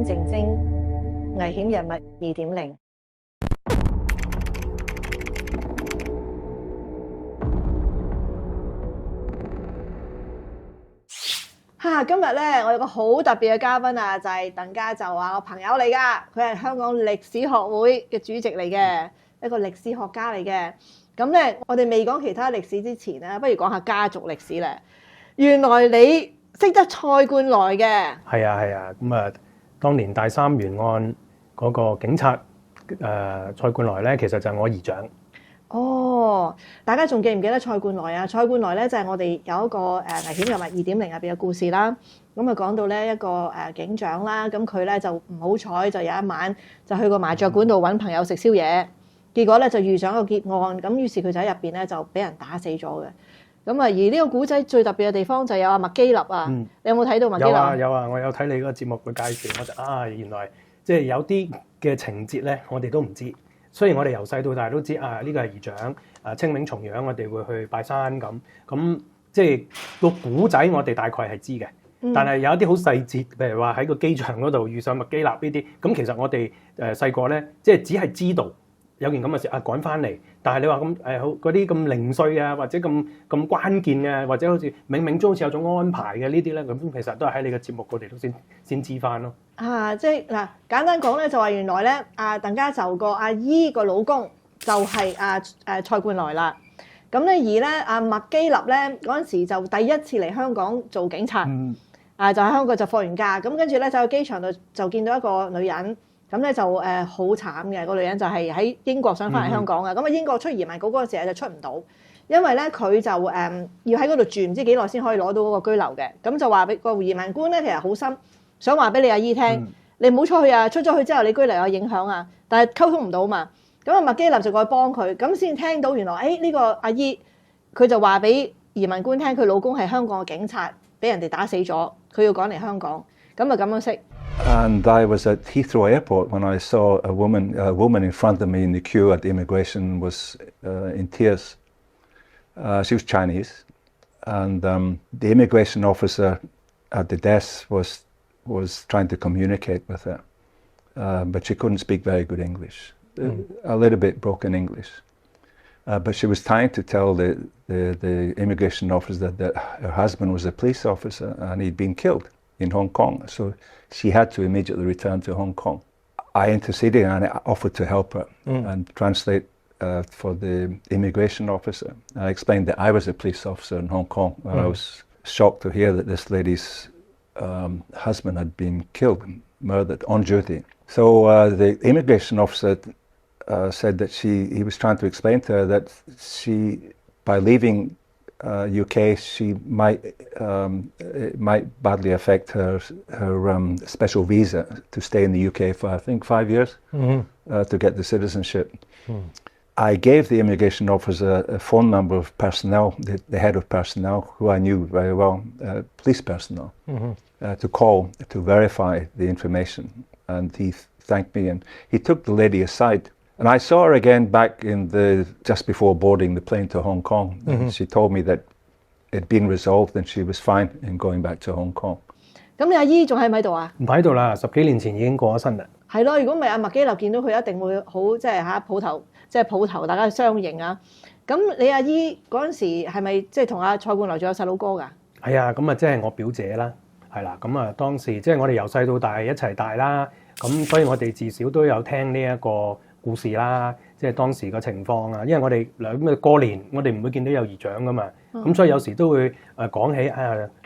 正經，危險人物2.0。今日咧，我有個好特別嘅嘉賓啊，就係鄧家就我朋友嚟㗎，佢係香港歷史學會嘅主席嚟嘅，一個歷史學家嚟嘅。咁咧，我哋未講其他歷史之前咧，不如講下家族歷史咧。原來你識得蔡冠來嘅？係啊，咁啊，當年大三元案嗰個警察蔡冠來咧，其實就係我姨丈。哦，大家仲記唔記得蔡冠來啊？蔡冠來咧就係我哋有一個危險人物2.0入邊嘅故事啦。咁啊講到咧一個警長啦，咁佢咧就唔好彩，就有一晚就去個麻雀館度揾朋友食宵夜，結果咧就遇上一個劫案，咁於是佢就喺入邊咧就俾人打死咗嘅。咁啊而呢個古仔最特別嘅地方就有阿麥基立啊，你有冇睇到麥基立？有啊，我有睇你嗰個節目嘅介紹，我就原來即係有啲嘅情節咧，我哋都唔知。雖然我哋由細到大都知呢個係姨丈，清明重陽我哋會去拜山咁，即係個古仔我哋大概係知嘅，但係有一啲好細節，譬如話喺個機場嗰度遇上麥基立呢啲，咁其實我哋細個咧，即係只係知道有件咁嘅事趕翻嚟，但係你話咁嗰啲咁零碎啊，或者咁關鍵嘅，或者好似冥冥中好似有種安排嘅呢啲咧，咁其實都係喺你嘅節目我哋都先知翻咯。即係嗱，簡單講咧，就話原來咧，鄧家就個阿姨個老公就係蔡冠來啦。咁咧而咧麥基立咧嗰陣時就第一次嚟香港做警察，就喺香港就放完假，咁跟住咧就去機場度就見到一個女人，咁咧就好慘嘅，個女人就係喺英國想翻嚟香港嘅，咁英國出移民局嗰個時候就出唔到，因為咧佢就要喺嗰度住唔知幾耐先可以攞到嗰個居留嘅，咁就話俾個移民官咧其實好心。想話俾你阿姨聽，你唔好出去啊！出咗去之後，你居留有影響啊！但係溝通唔到嘛，咁麥基立就過去幫佢，咁先聽到原來呢個阿姨佢就話俾移民官聽，佢老公係香港嘅警察，俾人哋打死咗，佢要趕嚟香港，咁就咁樣識。And I was at Heathrow Airport when I saw a woman in front of me in the queue at the immigration was in tears. She was Chinese, and the immigration officer at the desk was trying to communicate with her, but she couldn't speak very good English, a little bit broken English. But she was trying to tell the immigration officer that her husband was a police officer and he'd been killed in Hong Kong, so she had to immediately return to Hong Kong. I interceded and I offered to help her and translate for the immigration officer. I explained that I was a police officer in Hong Kong, and I was shocked to hear that this lady's husband had been killed, murdered on duty. So the immigration officer said that he was trying to explain to her that by leaving UK, it might badly affect her special visa to stay in the UK for I think 5 years to get the citizenship. I gave the immigration officer a phone number of personnel, the head of personnel, who I knew very well, police personnel, to call to verify the information. And he thanked me, and he took the lady aside. And I saw her again back just before boarding the plane to Hong Kong. And she told me that it had been resolved and she was fine in going back to Hong Kong. 咁你阿姨仲喺唔喺度啊？唔喺度啦，10幾年前已經過咗身啦。係咯，如果唔係阿麥基立見到佢，一定會好即係抱頭，大家相認啊！咁你阿姨嗰陣時係咪即係同阿蔡冠來仲有細佬哥㗎？係啊，咁啊即係我表姐啦，係啦，咁啊當時即係我哋由細到大一齊大啦，咁所以我哋至少都有聽呢一個故事啦，即係當時個情況啊，因為我哋過年我哋唔會見到有姨丈㗎嘛，咁所以有時都會講起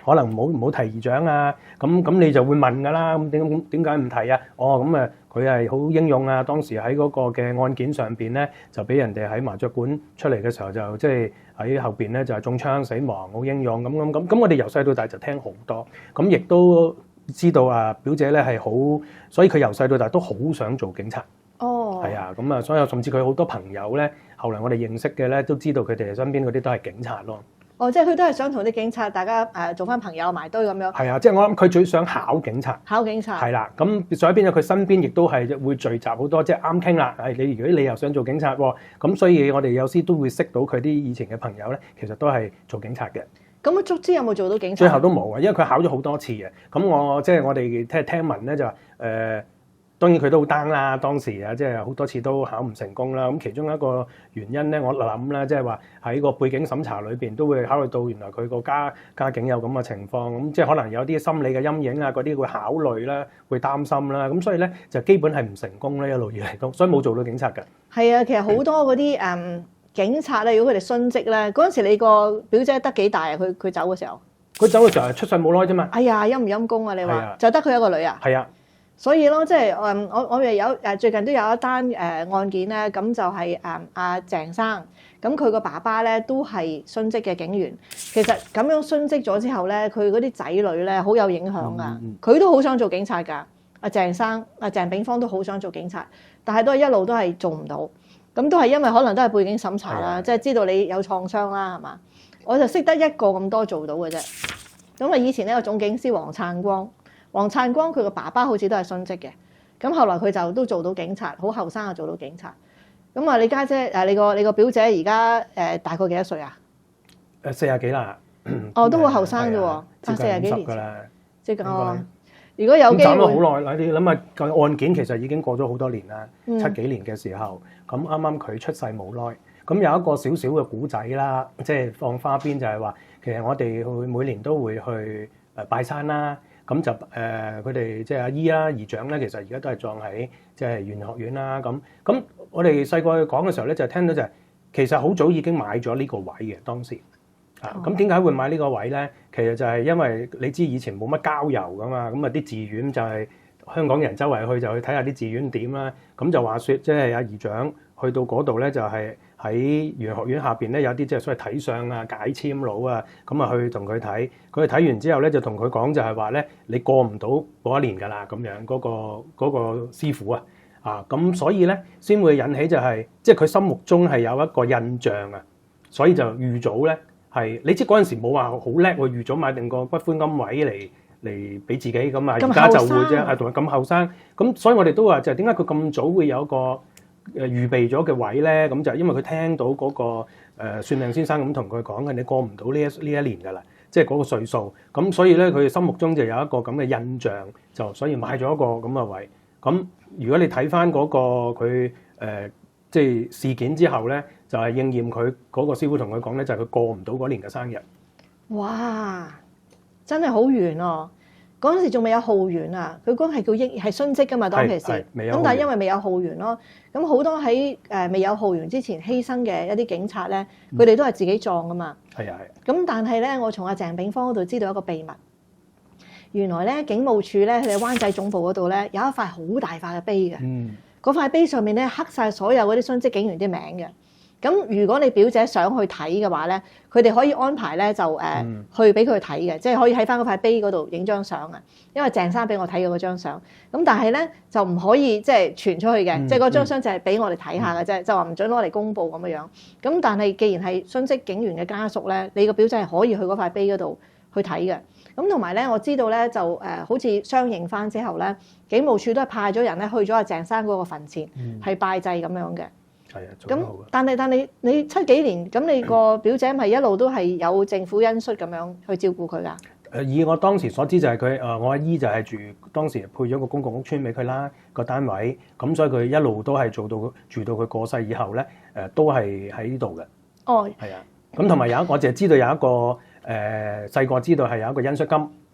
可能唔好提姨丈啊，咁你就會問㗎啦，咁點解唔提啊？咁佢係好英勇啊！當時喺嗰個嘅案件上邊咧，就俾人哋喺麻雀館出嚟嘅時候，就即係喺後邊咧就係中槍死亡，好英勇咁我哋由細到大就聽好多，咁亦都知道表姐咧係好，所以佢由細到大都好想做警察。係啊，咁啊，所以甚至佢好多朋友咧，後嚟我哋認識嘅咧，都知道佢哋身邊嗰啲都係警察咯。即係佢都係想同啲警察大家做翻朋友埋堆咁樣。係啊，即係我諗佢最想考警察。考警察。係啦，咁所以變咗佢身邊亦都係會聚集好多，即係啱傾啦。如果你又想做警察喎，咁所以我哋有時都會識到佢啲以前嘅朋友咧，其實都係做警察嘅。咁啊，足之有冇做到警察？最後都冇啊，因為佢考咗好多次嘅。咁我哋聽聞咧就話當然佢都好 down 啦，當時啊，即係好多次都考唔成功啦。咁其中一個原因咧，我諗啦，即係話喺個背景審查裏邊都會考慮到原來佢個家境有咁嘅情況，咁即係可能有啲心理嘅陰影啊，嗰啲會考慮啦，會擔心啦。咁所以咧就基本係唔成功咧，一路以嚟都，所以冇做到警察㗎。係啊，其實好多嗰啲警察咧，如果佢哋殉職咧，嗰陣時你個表姐得幾大啊？佢走嘅時候，佢走嘅時候係出世冇耐啫嘛。哎呀，陰唔陰公啊？你話係啊就得佢一個女啊？係啊。所以咯，即係我哋有最近都有一單案件咧，咁就係阿鄭生，咁佢個爸爸咧都係殉職嘅警員。其實咁樣殉職咗之後咧，佢嗰啲仔女咧好有影響噶，佢都好想做警察㗎。阿鄭生、阿鄭炳芳都好想做警察，但係都係一路都係做唔到。咁都係因為可能都係背景審查啦，即係知道你有創傷啦，係嘛？我就識得一個咁多做到嘅啫。咁啊，以前呢個總警司黃燦光佢個爸爸好似都係殉職嘅，咁後來佢就都做到警察，好後生就做到警察。咁啊，你家姐你個表姐而家大概幾多歲啊？40幾啦。哦，都好後生啫喎，40幾年㗎啦。即係如果有機會，咁斬咗好耐啦！你諗下個案件其實已經過咗好多年啦，7幾年嘅時候，咁啱啱佢出世冇耐，咁有一個少少嘅古仔啦，即係放花邊就係話，其實我哋會每年都會去拜山啦。咁就佢哋即係阿姨啦、姨丈咧，其實而家都係葬喺即係玄學院啦。咁我哋細個講嘅時候咧，就聽到就係其實好早已經買咗呢個位嘅當時。咁點解會買呢個位咧？其實就係因為你知以前冇乜郊遊噶嘛，咁啊啲寺院就係香港人周圍去就去睇下啲寺院點啦。咁就話說即係阿姨丈去到嗰度咧，就係喺玄學院下邊咧有啲即係所謂睇相啊、解簽佬啊，咁啊去同佢睇。佢睇完之後咧，就同佢講就係話咧，你過唔到嗰一年㗎啦，咁樣嗰個師傅啊，咁所以咧先會引起就係即係佢心目中係有一個印象啊，所以就預早咧。係，你知嗰陣時冇話好叻，我預早買定個骨灰龕位嚟俾自己咁啊，而家就會啫，係同佢咁後生，咁所以我哋都話就係點解佢咁早會有一個預備咗嘅位咧？咁就係因為佢聽到嗰個算命先生咁同佢講嘅，你過唔到呢一年㗎啦，即係嗰個歲數，咁所以咧佢心目中就有一個咁嘅印象，就所以買咗一個咁嘅位。咁如果你睇翻嗰個佢即係事件之後咧，就係應驗佢嗰個師傅同佢講咧，就係佢過唔到嗰年嘅生日。哇！真係好遠哦！嗰陣時仲未有浩源啊，佢嗰係叫係殉職㗎嘛，當其時。咁但係因為未有浩源咯，咁好多喺未有浩源之前犧牲嘅一啲警察咧，佢哋都係自己葬㗎嘛。係啊係。咁但係咧，我從阿鄭炳芳嗰度知道一個秘密，原來咧警務處咧佢哋灣仔總部嗰度咧有一塊好大塊嘅碑嘅。嗰塊碑上面咧刻晒所有嗰啲殉職警員啲名嘅。咁如果你表姐想去睇嘅話咧，佢哋可以安排咧就去俾佢睇嘅，即係可以喺翻嗰塊碑嗰度影張相啊。因為鄭生俾我睇嘅嗰張相，咁但係咧就唔可以即係傳出去嘅，即係嗰張相就係俾我哋睇下嘅啫，就話唔准攞嚟公佈咁樣樣。咁但係既然係殉職警員嘅家屬咧，你個表姐係可以去嗰塊碑嗰度去睇嘅。咁同埋咧，我知道咧就好似相認翻之後咧，警務處都係派咗人咧去咗阿鄭生嗰個墳前係拜祭咁樣嘅。係啊，咁但係你7幾年，咁你個表姐咪一路都係有政府恩恤咁樣去照顧佢㗎？以我當時所知就係佢我阿姨就係住當時配咗個公共屋邨俾佢啦，個單位，咁所以佢一路都係住到佢過世以後咧，都係喺呢度嘅。哦，係啊，咁同埋我淨係知道有一個細個知道係有一個恩恤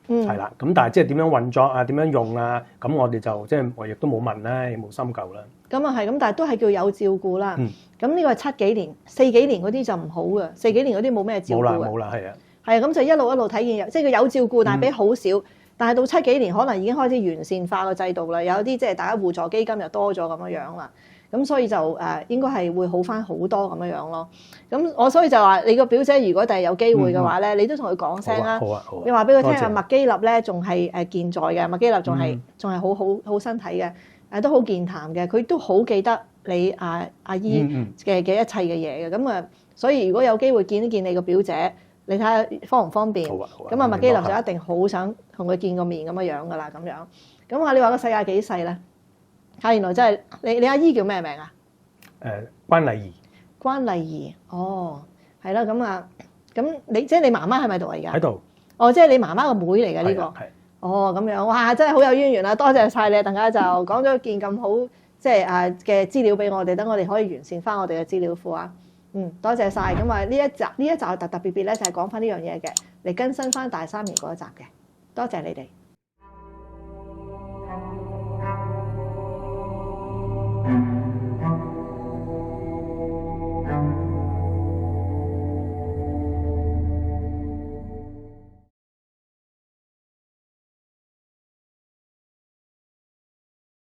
金，係啦，咁但係即係點樣運作啊，點樣用啊，咁我哋就即係我亦都冇問啦，亦冇深究啦。咁啊係，咁但係都係叫有照顧啦。咁呢個係7幾年、4幾年嗰啲就唔好嘅，4幾年嗰啲冇咩照顧嘅。冇啦，係啊。係啊，咁就一路睇見即係佢有照顧，但係俾好少。但係到7幾年，可能已經開始完善化個制度啦，有啲即係大家互助基金又多咗咁樣樣啦。咁所以就應該係會好翻好多咁樣樣咯。咁我所以就話你個表姐如果第日有機會嘅話咧，你都同佢講聲啦。好啊。你話俾佢聽啊，麥基立咧仲係健在嘅，麥基立仲係好身體嘅，都好健談嘅，佢都好記得你阿姨嘅一切嘅嘢嘅。咁啊，所以如果有機會見一見你個表姐，你睇下方唔方便？咁啊，麥基立就一定好想同佢見個面咁樣樣噶啦，咁樣。咁啊，你話個世界幾細咧？原來真係你阿姨叫咩名啊？關麗儀。關麗儀，哦，係啦，咁啊，咁你即係你媽媽係咪度啊而家？喺度。哦，即係你媽媽個妹嚟嘅呢個。係。哦，咁樣，哇，真係好有淵源啦！多謝晒你，鄧家就講咗件咁好即係嘅資料俾我哋，等我哋可以完善翻我哋嘅資料庫啊。多謝晒。咁啊呢一集特別咧就係講翻呢樣嘢嘅，嚟更新翻大三元嗰一集嘅。多謝你哋。